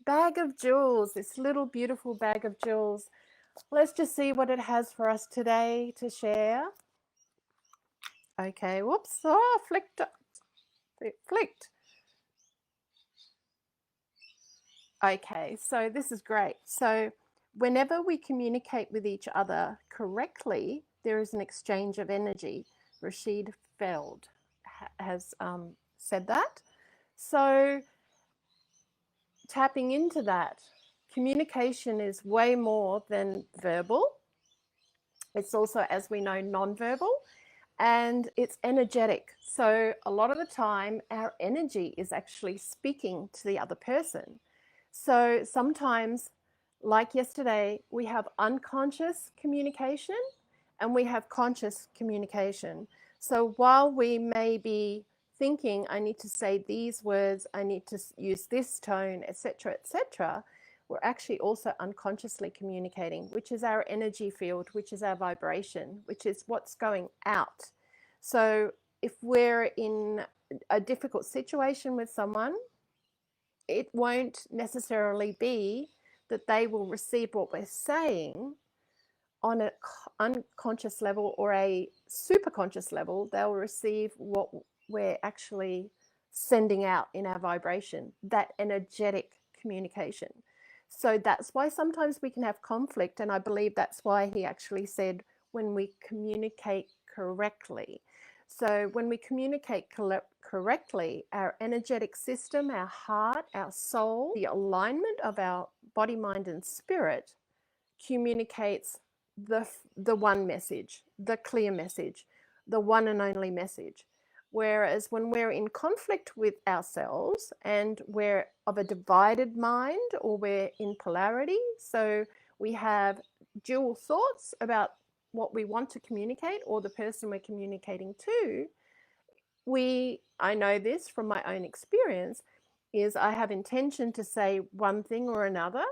bag of jewels, this little beautiful bag of jewels. Let's just see what it has for us today to share. Okay, whoops, oh, it flicked. Okay, so this is great. So whenever we communicate with each other correctly, there is an exchange of energy. Rashid Feld has said that. So tapping into that, communication is way more than verbal. It's also, as we know, non-verbal, and it's energetic. So a lot of the time, our energy is actually speaking to the other person. So sometimes, like yesterday, we have unconscious communication and we have conscious communication. So while we may be thinking, I need to say these words, I need to use this tone, etc., etc., we're actually also unconsciously communicating, which is our energy field, which is our vibration, which is what's going out. So if we're in a difficult situation with someone, it won't necessarily be that they will receive what we're saying on an unconscious level or a superconscious level. They'll receive what we're actually sending out in our vibration, that energetic communication. So that's why sometimes we can have conflict, and I believe that's why he actually said when we communicate correctly. So when we communicate correctly, our energetic system, our heart, our soul, the alignment of our body, mind, and spirit communicates the one message, the clear message, the one and only message. Whereas when we're in conflict with ourselves and we're of a divided mind or we're in polarity, so we have dual thoughts about what we want to communicate or the person we're communicating to, I know this from my own experience, is I have intention to say one thing or another.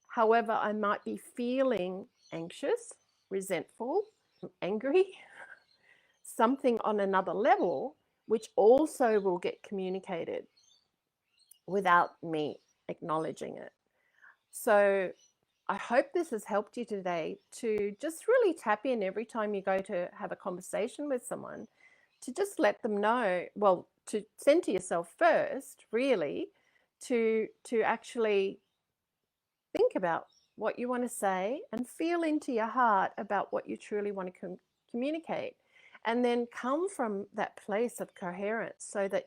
However, I might be feeling anxious, resentful, angry, something on another level, which also will get communicated without me acknowledging it. So I hope this has helped you today to just really tap in every time you go to have a conversation with someone, to just let them know, well, to send to yourself first, really, to actually think about what you want to say and feel into your heart about what you truly want to communicate. And then come from that place of coherence so that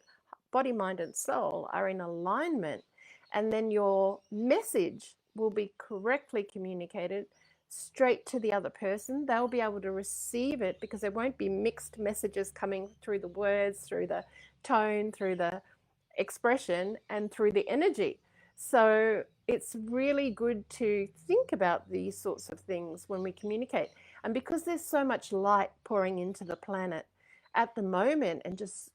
body, mind, and soul are in alignment. And then your message will be correctly communicated straight to the other person. They'll be able to receive it because there won't be mixed messages coming through the words, through the tone, through the expression, and through the energy. So it's really good to think about these sorts of things when we communicate. And because there's so much light pouring into the planet at the moment, and just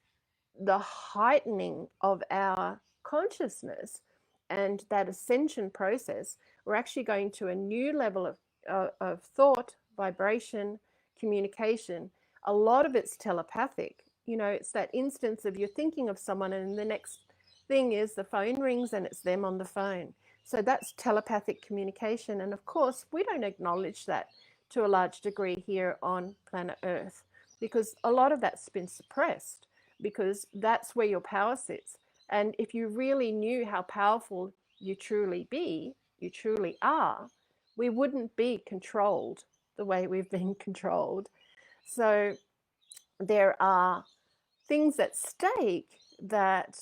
the heightening of our consciousness and that ascension process, we're actually going to a new level of thought, vibration, communication. A lot of it's telepathic. You know, it's that instance of you're thinking of someone and the next thing is the phone rings and it's them on the phone. So that's telepathic communication. And of course, we don't acknowledge that to a large degree here on planet Earth, because a lot of that's been suppressed, because that's where your power sits. And if you really knew how powerful you truly are, we wouldn't be controlled the way we've been controlled. So there are things at stake that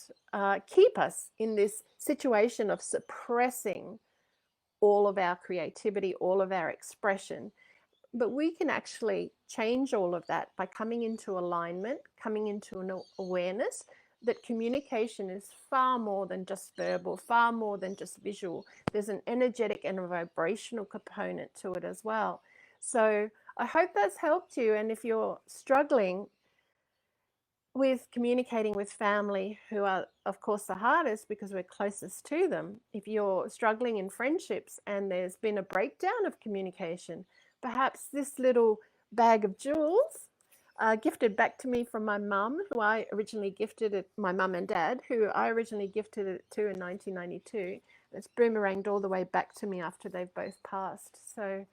keep us in this situation of suppressing all of our creativity, all of our expression. But we can actually change all of that by coming into alignment, coming into an awareness that communication is far more than just verbal, far more than just visual. There's an energetic and a vibrational component to it as well. So I hope that's helped you. And if you're struggling with communicating with family, who are, of course, the hardest because we're closest to them, if you're struggling in friendships and there's been a breakdown of communication, perhaps this little bag of jewels gifted back to me from my mum, who I originally gifted it, my mum and dad, who I originally gifted it to in 1992. It's boomeranged all the way back to me after they've both passed. So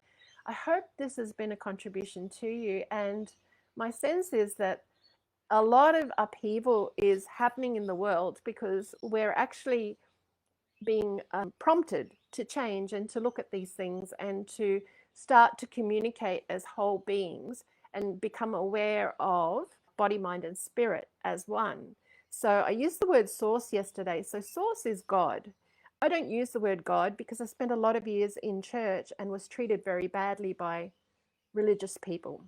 I hope this has been a contribution to you. And my sense is that a lot of upheaval is happening in the world because we're actually being prompted to change and to look at these things and to start to communicate as whole beings and become aware of body, mind, and spirit as one. So I used the word source yesterday. So source is God. I don't use the word God because I spent a lot of years in church and was treated very badly by religious people.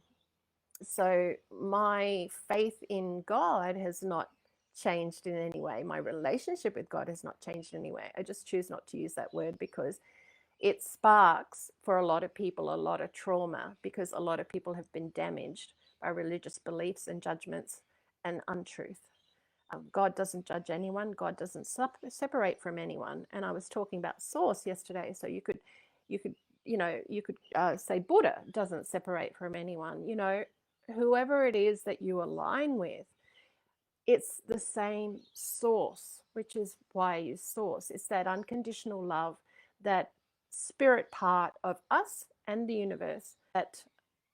So my faith in God has not changed in any way. My relationship with God has not changed in any way. I just choose not to use that word because it sparks for a lot of people a lot of trauma, because a lot of people have been damaged by religious beliefs and judgments and untruth. God doesn't judge anyone. God doesn't separate from anyone. And I was talking about source yesterday. So you could say Buddha doesn't separate from anyone. Whoever it is that you align with, it's the same source, which is why I use source. It's that unconditional love, that spirit part of us and the universe that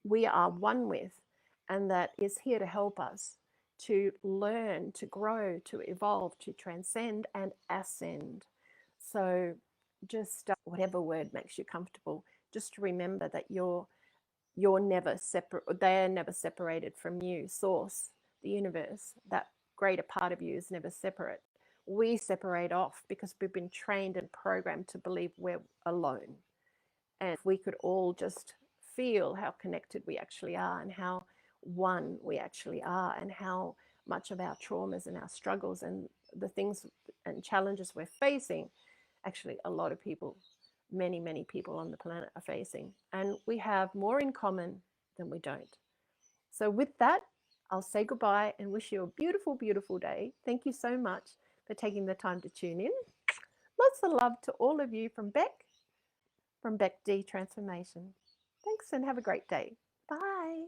we are one with, and that is here to help us to learn, to grow, to evolve, to transcend and ascend. So just whatever word makes you comfortable, just remember that you're never separate, they are never separated from you. Source, the universe, that greater part of you is never separate. We separate off because we've been trained and programmed to believe we're alone. And if we could all just feel how connected we actually are and how one we actually are, and how much of our traumas and our struggles and the things and challenges we're facing, actually a lot of people, many people on the planet are facing, and we have more in common than we don't. So with that, I'll say goodbye and wish you a beautiful day. Thank you so much for taking the time to tune in. Lots of love to all of you from Bec D Transformation. Thanks and have a great day. Bye.